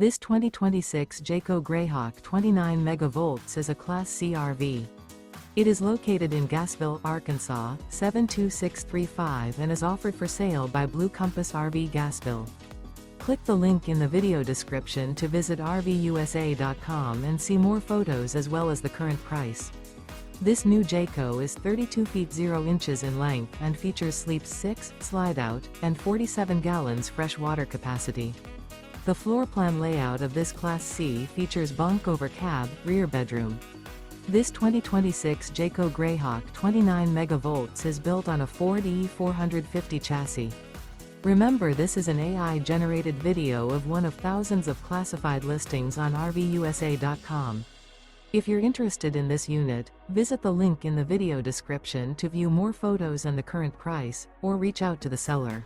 This 2026 Jayco Greyhawk 29MV is a Class C RV. It is located in Gassville, Arkansas, 72635 and is offered for sale by Blue Compass RV Gassville. Click the link in the video description to visit RVUSA.com and see more photos as well as the current price. This new Jayco is 32 feet 0 inches in length and features sleeps 6, Slideout, and 47 gallons fresh water capacity. The floor plan layout of this Class C features bunk over cab, rear bedroom. This 2026 Jayco Greyhawk 29MV is built on a Ford E450 chassis. Remember, this is an AI-generated video of one of thousands of classified listings on RVUSA.com. If you're interested in this unit, visit the link in the video description to view more photos and the current price, or reach out to the seller.